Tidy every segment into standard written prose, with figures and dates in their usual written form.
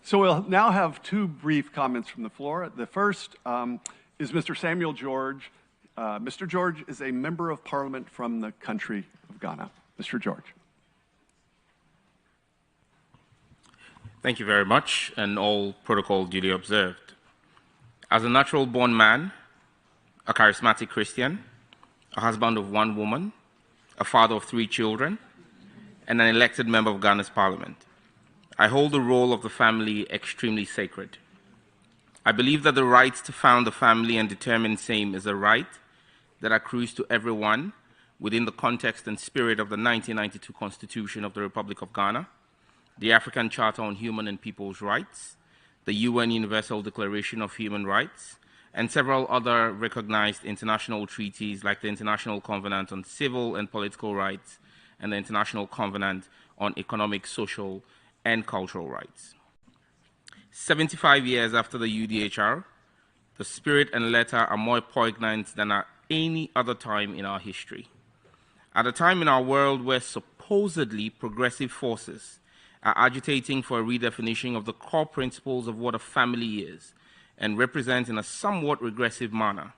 So we'll now have two brief comments from the floor. The first is Mr. Samuel George. Mr. George is a member of parliament from the country of Ghana. Mr. George. Thank you very much, and all protocol duly observed. As a natural-born man, a charismatic Christian, a husband of one woman, a father of 3 children, and an elected member of Ghana's parliament, I hold the role of the family extremely sacred. I believe that the right to found a family and determine same is a right that accrues to everyone within the context and spirit of the 1992 Constitution of the Republic of Ghana, the African Charter on Human and People's Rights, the UN Universal Declaration of Human Rights, and several other recognized international treaties like the International Covenant on Civil and Political Rights and the International Covenant on Economic, Social, and Cultural Rights. 75 years after the UDHR, the spirit and letter are more poignant than at any other time in our history. At a time in our world where supposedly progressive forces are agitating for a redefinition of the core principles of what a family is and represent in a somewhat regressive manner,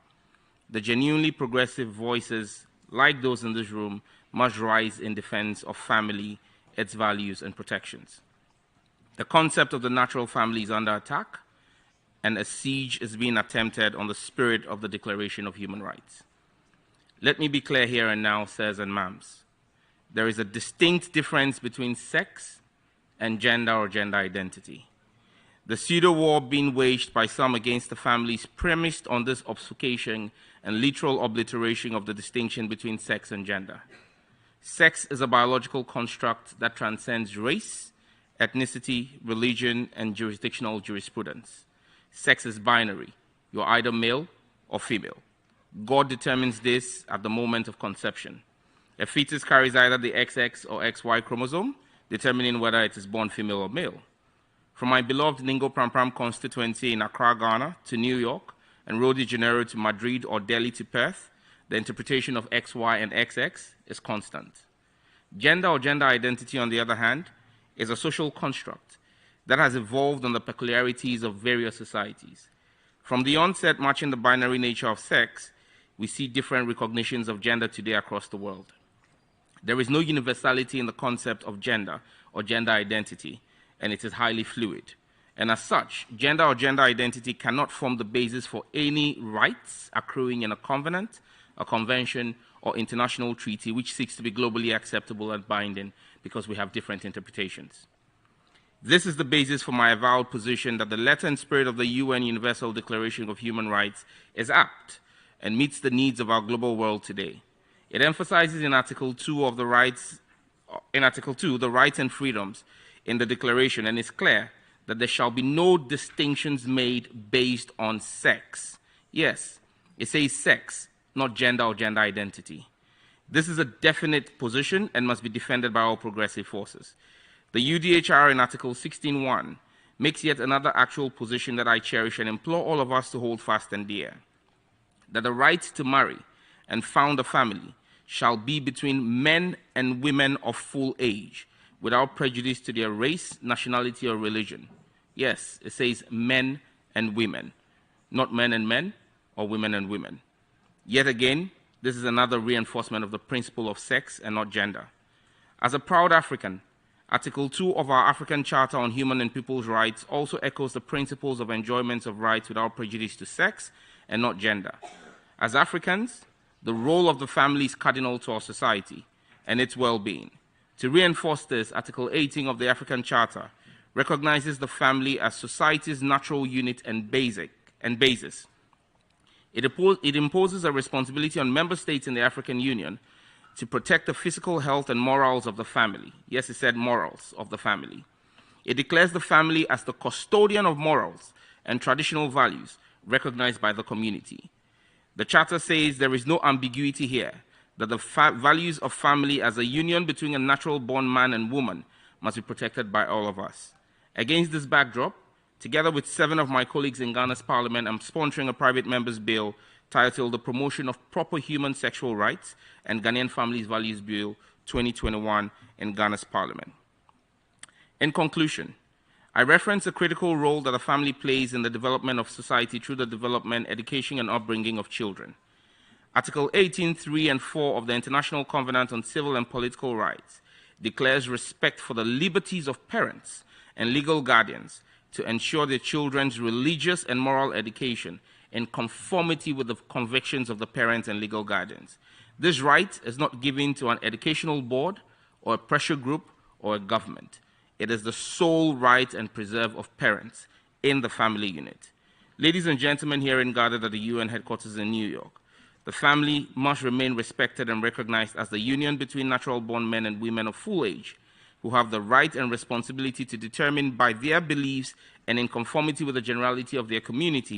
the genuinely progressive voices, like those in this room, must rise in defense of family, its values and protections. The concept of the natural family is under attack, and a siege is being attempted on the spirit of the Declaration of Human Rights. Let me be clear here and now, sirs and ma'ams. There is a distinct difference between sex and gender or gender identity. The pseudo-war being waged by some against the family is premised on this obfuscation and literal obliteration of the distinction between sex and gender. Sex is a biological construct that transcends race, ethnicity, religion, and jurisdictional jurisprudence. Sex is binary. You're either male or female. God determines this at the moment of conception. A fetus carries either the XX or XY chromosome, determining whether it is born female or male. From my beloved Ningo Prampram constituency in Accra, Ghana, to New York, and Rio de Janeiro to Madrid or Delhi to Perth, the interpretation of XY and XX is constant. Gender or gender identity, on the other hand, is a social construct that has evolved on the peculiarities of various societies. From the onset matching the binary nature of sex, we see different recognitions of gender today across the world. There is no universality in the concept of gender or gender identity, and it is highly fluid. And as such, gender or gender identity cannot form the basis for any rights accruing in a covenant, a convention, or international treaty which seeks to be globally acceptable and binding because we have different interpretations. This is the basis for my avowed position that the letter and spirit of the UN Universal Declaration of Human Rights is apt and meets the needs of our global world today. It emphasizes in Article 2 of the rights, the rights and freedoms in the Declaration, and it's clear that there shall be no distinctions made based on sex. Yes, it says sex, not gender or gender identity. This is a definite position and must be defended by all progressive forces. The UDHR in Article 16.1 makes yet another actual position that I cherish and implore all of us to hold fast and dear, that the right to marry and found a family shall be between men and women of full age, without prejudice to their race, nationality, or religion. Yes, it says men and women, not men and men or women and women. Yet again, this is another reinforcement of the principle of sex and not gender. As a proud African, Article 2 of our African Charter on Human and People's Rights also echoes the principles of enjoyment of rights without prejudice to sex and not gender. As Africans, the role of the family is cardinal to our society and its well-being. To reinforce this, Article 18 of the African Charter recognizes the family as society's natural unit and basis. It imposes a responsibility on member states in the African Union to protect the physical health and morals of the family. Yes, it said morals of the family. It declares the family as the custodian of morals and traditional values recognized by the community. The Charter says there is no ambiguity here, that the values of family as a union between a natural-born man and woman must be protected by all of us. Against this backdrop, together with 7 of my colleagues in Ghana's parliament, I'm sponsoring a private member's bill titled The Promotion of Proper Human Sexual Rights and Ghanaian Families Values Bill 2021 in Ghana's parliament. In conclusion, I reference the critical role that a family plays in the development of society through the development, education, and upbringing of children. Article 18, 3 and 4 of the International Covenant on Civil and Political Rights declares respect for the liberties of parents and legal guardians to ensure their children's religious and moral education in conformity with the convictions of the parents and legal guardians. This right is not given to an educational board or a pressure group or a government. It is the sole right and preserve of parents in the family unit. Ladies and gentlemen herein gathered at the UN headquarters in New York, the family must remain respected and recognized as the union between natural-born men and women of full age who have the right and responsibility to determine by their beliefs and in conformity with the generality of their community